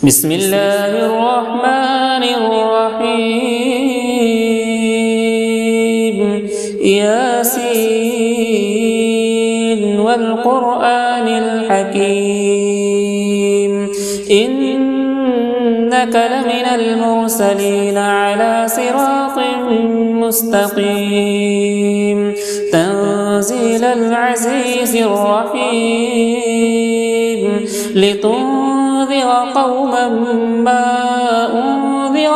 بسم الله الرحمن الرحيم ياسين والقرآن الحكيم إنك لمن المرسلين على صراط مستقيم تنزيل العزيز الرحيم لتنذر قوما ما أنذر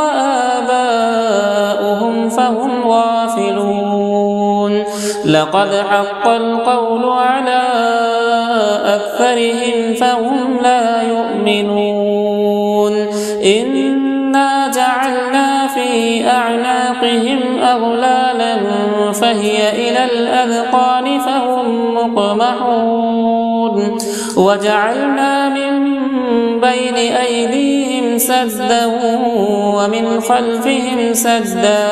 آباؤهم فهم غافلون لقد حق القول على أكثرهم فهم لا يؤمنون إنا جعلنا في أعناقهم أغلالا فهي إلى الأذقان فهم مقمحون وجعلنا من بين أيديهم سدا ومن خلفهم سدا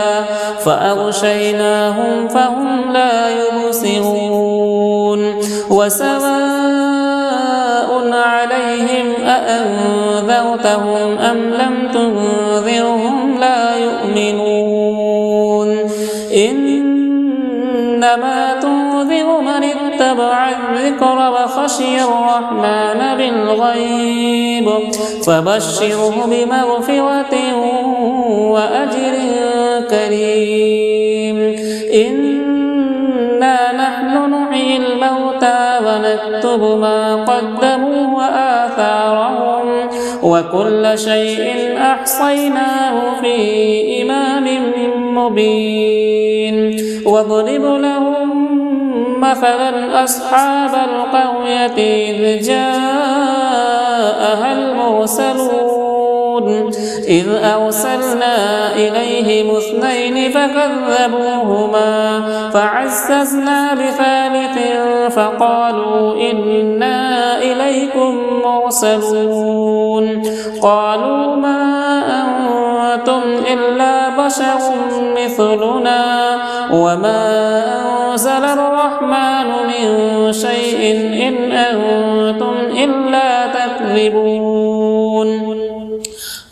فأغشيناهم فهم لا يبصرون وسواء عليهم أأنذرتهم أم لم تنذرهم لا يؤمنون إنما تنذر من اتبع الذكر وخشي الرحمن بالغيب فبشره بمغفرة وأجر كريم إنا نحن نحيي الموتى ونكتب ما قدموا وآثارهم وكل شيء أحصيناه في إمام مبين واضرب لهم مثلا أصحاب القرية إذ جاءها المرسلون إذ أرسلنا إليهم اثنين فكذبوهما فعززنا بثالث فقالوا إنا إليكم مرسلون قالوا ما أنتم إلا بشر مثلنا وما أنزل الرحمن من شيء إن أنتم إلا تكذبون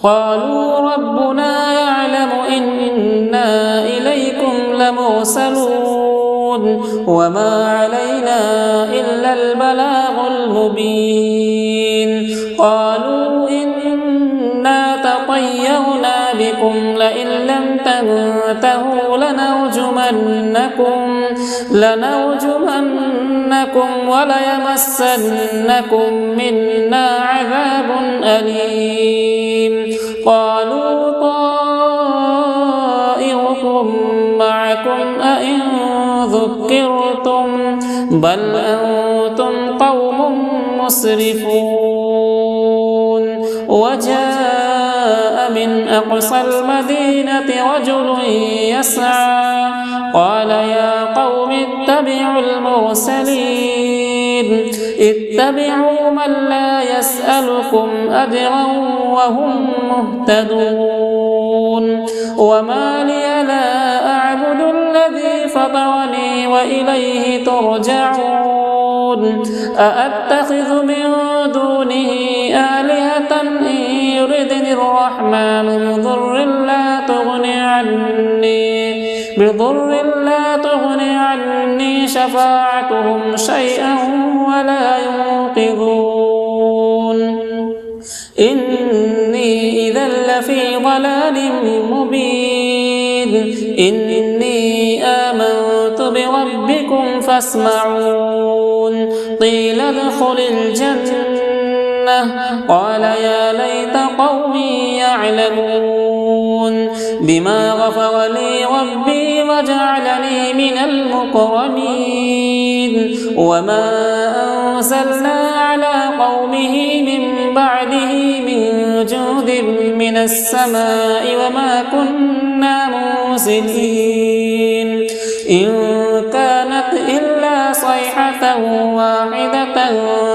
قالوا ربنا يعلم إنا إليكم لمرسلون وما علينا إلا البلاغ المبين قالوا إنا تطيرنا بكم لئن لم تنتهوا لنرجمنكم وليمسنكم منا عذاب أليم قالوا طائركم معكم أئن ذكرتم بل أنتم قوم مسرفون وجاء من أقصى المدينة رجل يسعى قال يا قوم اتبعوا المرسلين اتبعوا من لا يسألكم أجرا وهم مهتدون وما لي لا أعبد الذي فطرني وإليه ترجعون أأتخذ من دونه آلهة إن يردني الرحمن بضر لا تغني عني شفاعتهم شيئا ولا ينقذون إني إذا لفي ضلال مبين إني آمنت بربكم فاسمعون قيل ادخل الجنة قال يا ليت قومي يعلمون بما غفر لي ربي وجعلني من المكرمين وما أنزلنا على قومه من بعده من جود من السماء وما كنا منزلين إن كانت إلا صيحة واحدة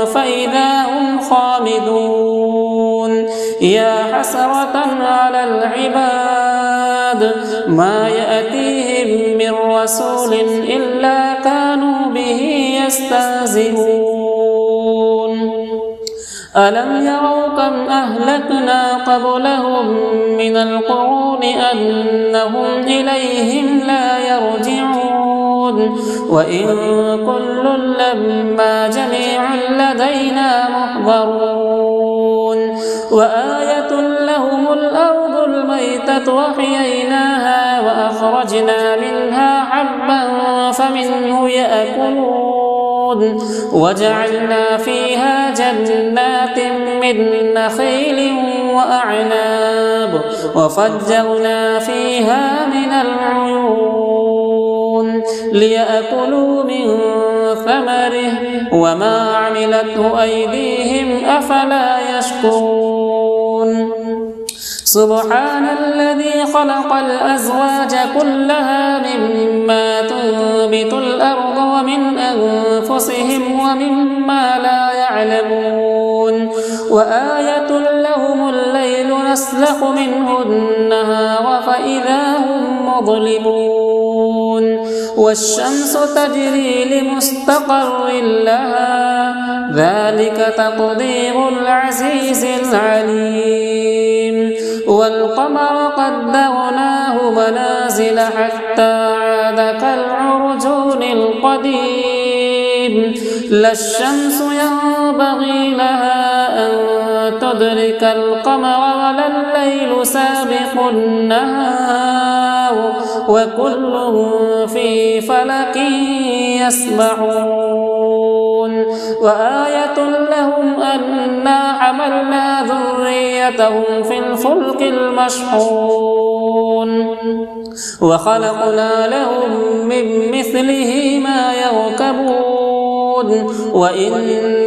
فإذا هم خامدون يا حسرة على العباد ما يأتيهم من رسول إلا كانوا به يستهزئون ألم يروا كم أهلكنا قبلهم من القرون أنهم إليهم لا يرجعون وإن كل لما جميع لدينا محضرون وآية لهم الأرض الميتة وحييناها وأخرجنا منها حبا فمنه يأكلون وجعلنا فيها جنات من نخيل وأعناب وفجرنا فيها من العيون ليأكلوا من ثمره وما عملته أيديهم أفلا يشكرون سبحان الذي خلق الأزواج كلها مما تنبت الأرض ومن أنفسهم ومما لا يعلمون وآية لهم الليل نسلخ منه النهار فإذا هم مظلمون والشمس تجري لمستقر لها ذلك تقدير العزيز العليم والقمر قدرناه منازل حتى عاد كالعرجون القديم لا الشمس ينبغي لها أن تدرك القمر ولا الليل سابق النهار وكل في فلك يسبحون وآية لهم أنا حملنا ذريتهم في الفلك المشحون وخلقنا لهم من مثله ما يركبون وإن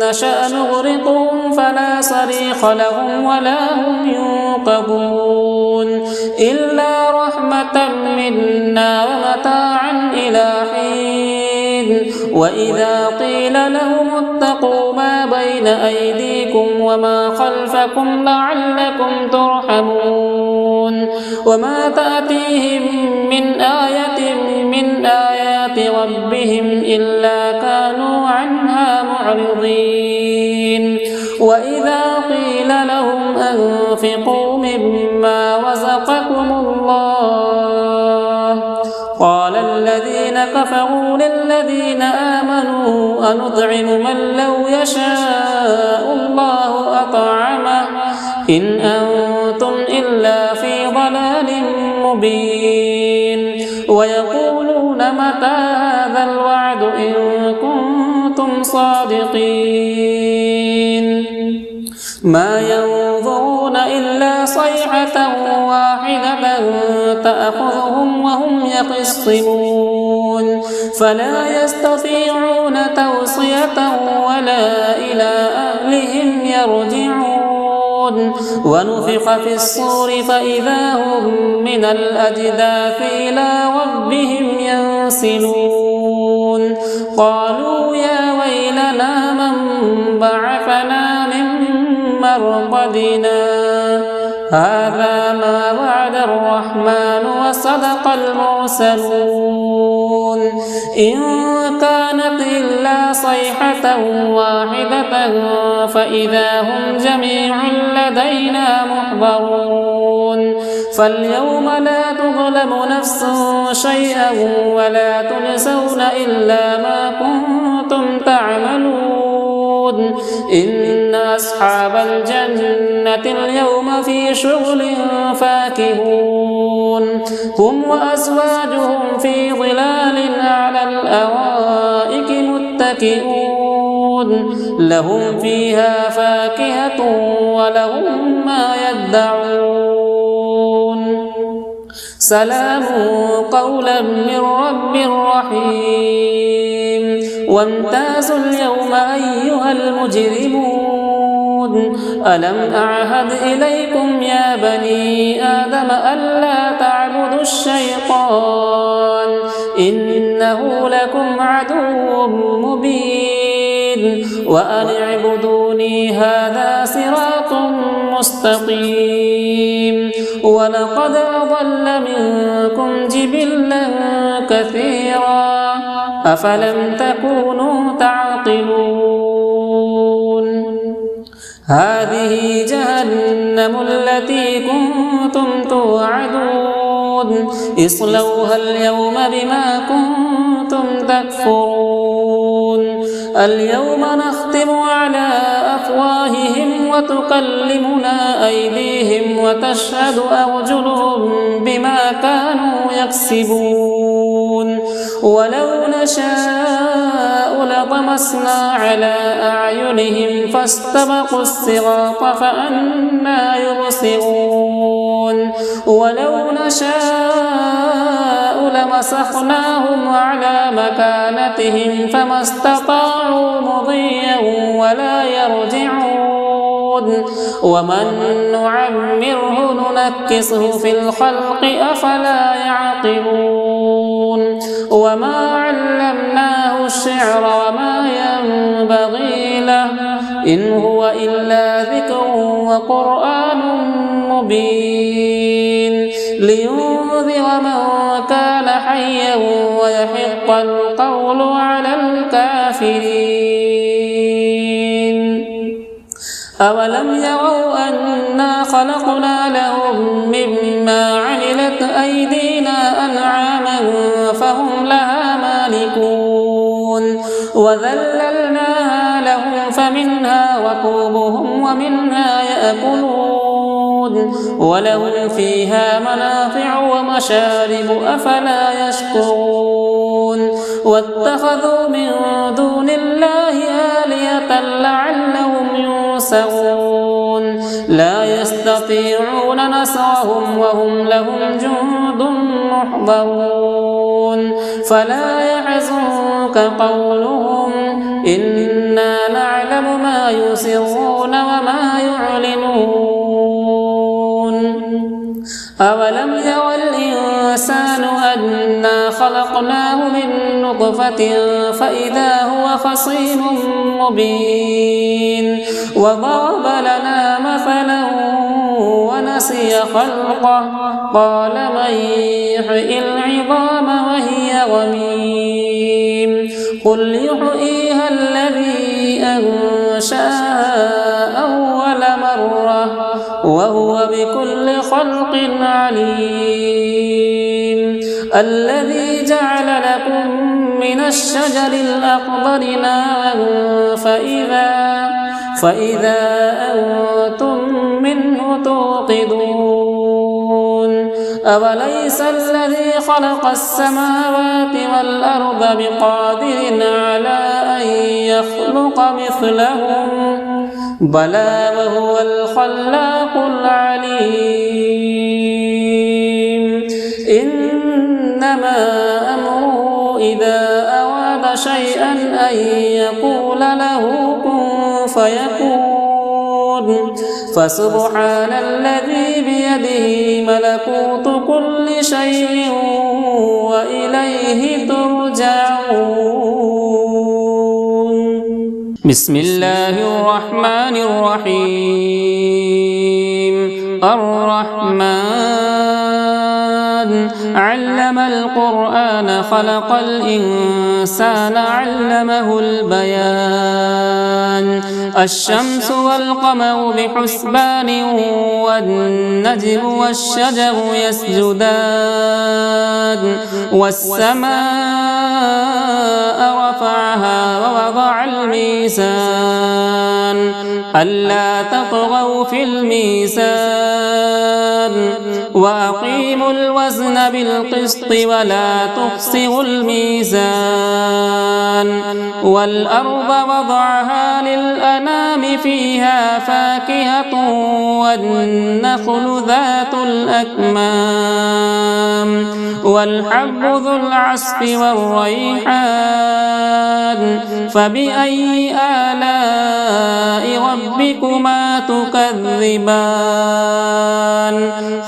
نشأ نغرقهم فلا صريخ لهم ولا هم ينقذون إلا رحمة منا ومتاعا إلى حين وإذا قيل لهم اتقوا ما بين أيديكم وما خلفكم لعلكم ترحمون وما تأتيهم من آية من آيات ربهم إلا كانوا عنها معرضين وإذا قيل لهم أنفقوا مما رزقكم الله قال الذين كفروا للذين آمنوا أنطعم من لو يشاء الله أطعمه إن أنتم إلا في ضلال مبين ويقولون متى هذا الوعد إن كنتم صادقين ما ينظرون إلا صيحة واحدة تأخذهم وهم يخصمون فلا يستطيعون توصية ولا إلى أهلهم يرجعون ونفخ في الصور فإذا هم من الأجداث إلى ربهم ينسلون قالوا يا ويلنا من بعثنا من مرقدنا هذا ما وعد الرحمن وصدق المرسلون إن كانت إلا صيحة واحدة فإذا هم جميع لدينا محضرون فاليوم لا تظلم نفس شيئا ولا تجزون إلا ما كنتم تعملون إن أصحاب الجنة اليوم في شغل فاكهون هم وأزواجهم في ظلال على الأرائك متكئون لهم فيها فاكهة ولهم ما يدعون سلام قولا من رب رحيم وامتازوا اليوم أيها المجرمون ألم أعهد إليكم يا بني آدم ألا تعبدوا الشيطان إنه لكم عدو مبين وأن اعبدوني هذا صراط مستقيم ولقد أضل منكم جبلا كثيرا أفلم تكونوا تعقلون هذه جهنم التي كنتم توعدون اصلوها اليوم بما كنتم تكفرون اليوم نختم على أفواههم وتكلمنا أيديهم وتشهد أرجلهم بما كانوا يكسبون ولو نشاء لطمسنا على أعينهم فاستبقوا الصراط فأنى يبصرون ولو نشاء لمسخناهم على مكانتهم فما استطاعوا مضيا ولا يرجعون ومن نعمره ننكسه في الخلق أفلا يعقلون وما علمناه الشعر وما ينبغي له إن هو إلا ذكر وقرآن مبين لينذر من كان حيا ويحق القول على الكافرين أولم يروا أنا خلقنا لهم مما عملت أيدينا أنعاما فهم لها مالكون وذللناها لهم فمنها ركوبهم ومنها يأكلون ولهم فيها منافع ومشارب أفلا يشكرون واتخذوا من دون الله آلهة لعلهم ينصرون لا يستطيعون نصرهم وهم لهم جند محضرون فلا يحزنك قولهم إنا نعلم ما يسرون وما يعلنون أولم ير الإنسان أنا خلقناه من نطفة فإذا هو خصيم مبين وضرب لنا مثلا ونسي خلقه قال من يحيي العظام وهي رميم قل يحييها الذي أنشأها أول مرة وهو بكل خلق عليم الذي جعل لكم من الشجر الأخضر نارا فإذا أنتم منه توقدون أوليس الذي خلق السماوات والأرض بقادر على أن يخلق مثلهم بلى وهو الخلاق العليم إنما أمره إذا أراد شيئا أن يقول له كن فيكون فسبحان الذي بيده ملكوت كل شيء وإليه ترجعون بسم الله الرحمن الرحيم الرحمن علم القرآن خلق الإنسان علمه البيان الشمس والقمر بحسبان والنجم والشجر يسجدان والسماء رفعها ووضع الميزان ألا تطغوا في الميزان وأقيموا الوزن بالقسط ولا تخسروا الميزان والأرض وضعها للأنام فيها فاكهة والنخل ذات الأكمام والحب ذو العصف والريحان فبأي آلاء ربكما تكذبان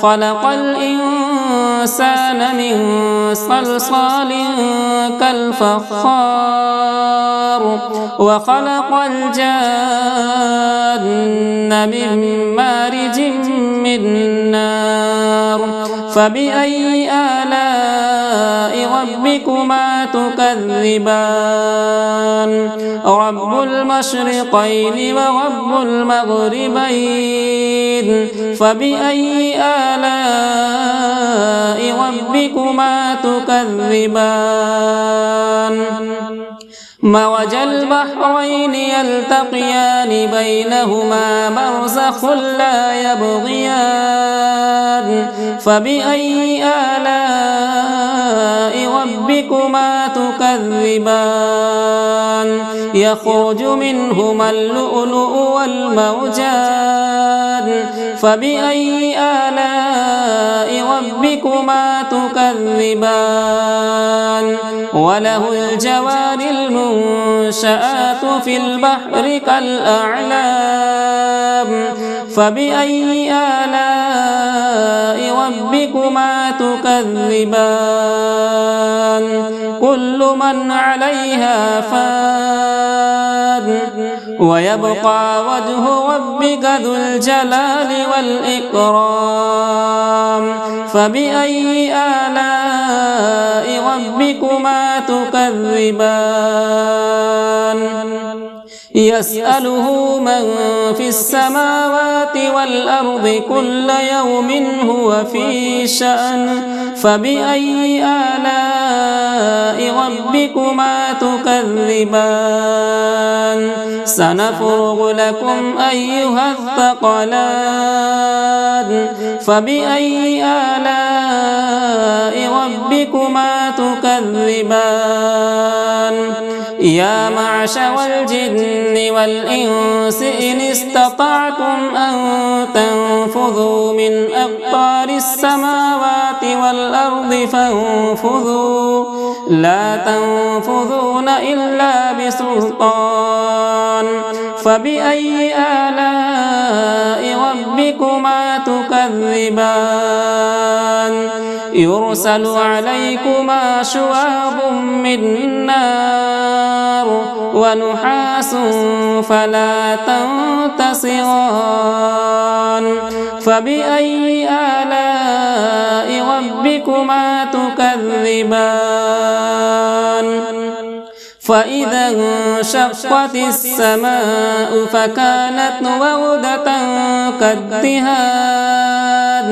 خلق الإنسان من صلصال كالفخار وخلق الجان من مارج من نار فبأي آلاء ربكما تكذبان رب المشرقين ورب المغربين فبأي آلاء ربكما تكذبان مرج البحرين يلتقيان بينهما برزخ لا يبغيان فبأي آلاء ربكما تكذبان يخرج منهما اللؤلؤ والمرجان فبأي آلاء ربكما تكذبان وله الجوار المنشآت في البحر كالأعلام فبأي آلاء ربكما تكذبان كل من عليها فان ويبقى وجه ربك ذو الجلال والإكرام فبأي آلاء ربكما تكذبان يسأله من في السماوات والأرض كل يوم هو في شأن فبأي آلاء ربكما تكذبان سنفرغ لكم أيها الثقلان فبأي آلاء ربكما تكذبان يا معشر الجن والإنس إن استطعتم أن تنفذوا من أقطار السماوات والأرض فانفذوا لا تنفذون إلا بسلطان فبأي آلاء ربكما تكذبان يرسل عليكما شواظ من نار ونحاس فلا تنتصران فبأي آلاء ربكما تكذبان فإذا انشقت السماء فكانت وردة كالدهان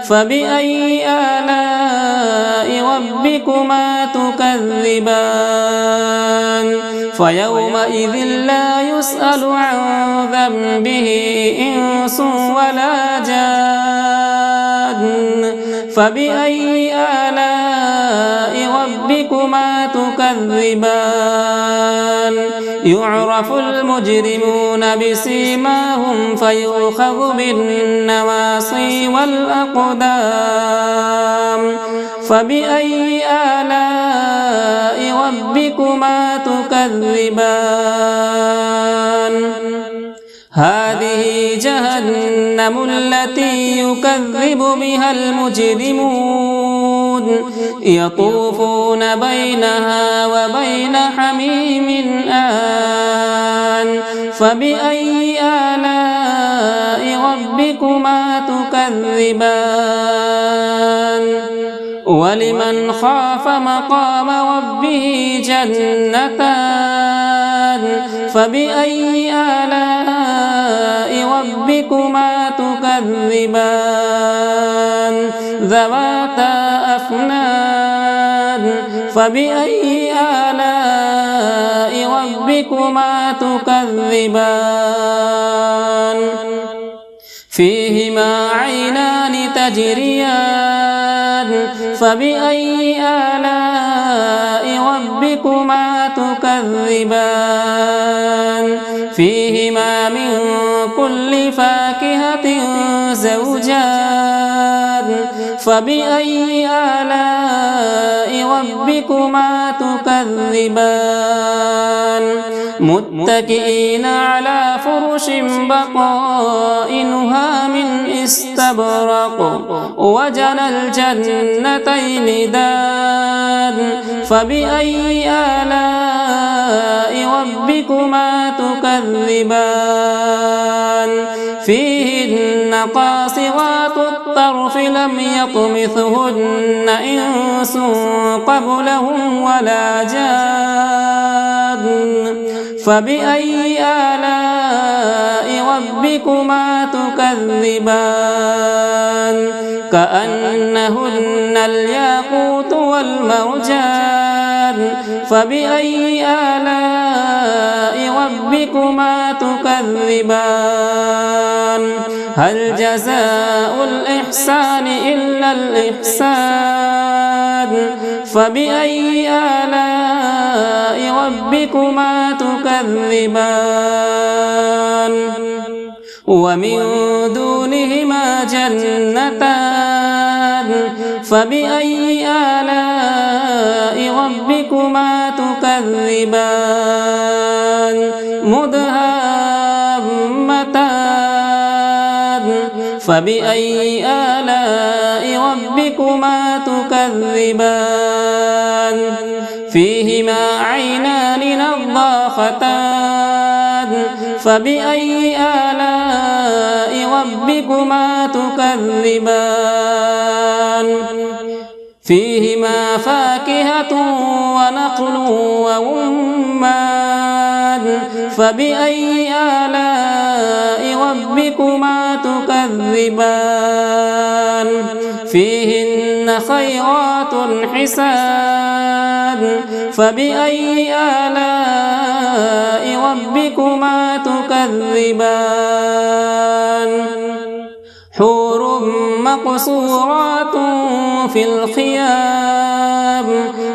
فبأي آلاء ربكما تكذبان فيومئذ لا يسأل عن ذنبه إنس ولا جان فبأي آلاء ربكما تكذبان يعرف المجرمون بسيماهم فيؤخذ بالنواصي والأقدام فبأي آلاء ربكما تكذبان هذه جهنم التي يكذب بها المجرمون يطوفون بينها وبين حميم آن فبأي آلاء ربكما تكذبان ولمن خاف مقام ربه جنتان فبأي آلاء ربكما تكذبان ذواتا أفنان فبأي آلاء ربكما تكذبان فيهما عينان تجريان فبأي آلاء ربكما تكذبان فيهما من كل فاكهة زوجان فبأي آلاء ربكما تكذبان متكئين على فرش بطائنها من استبرق وجنى الجنتين دان فبأي آلاء ربكما تكذبان فيهن قاصرات الطرف لم يطمثهن إنس قبلهم ولا جان فبأي آلاء ربكما تكذبان كأنهن الياقوت والمرجان فبأي آلاء ربكما تكذبان هل جزاء الإحسان إلا الإحسان فبأي آلاء ربكما تكذبان ومن دونهما جنتان فبأي آلاء ربكما تكذبان مدهامتان فبأي آلاء ربكما تكذبان فيهما عينان نضاختان فبأي آلاء ربكما تكذبان فيهما فاكهة ونخل ورمان فبأي آلاء ربكما تكذبان فيهن خيرات حسان فبأي آلاء ربكما تكذبان حور مقصورات في الخيام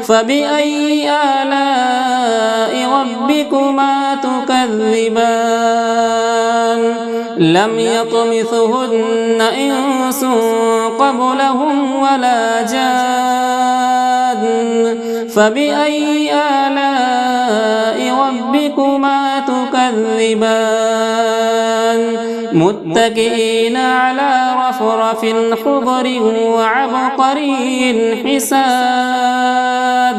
فبأي آلاء ربكما تكذبان لم يطمثهن إنس قبلهم ولا جان فبأي آلاء ربكما تكذبان متكئين على رفرف خضر وعبقري حسان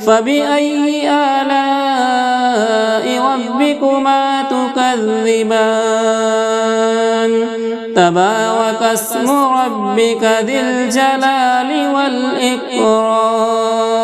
فبأي آلاء ربكما تكذبان تبارك اسم ربك ذي الجلال والإكرام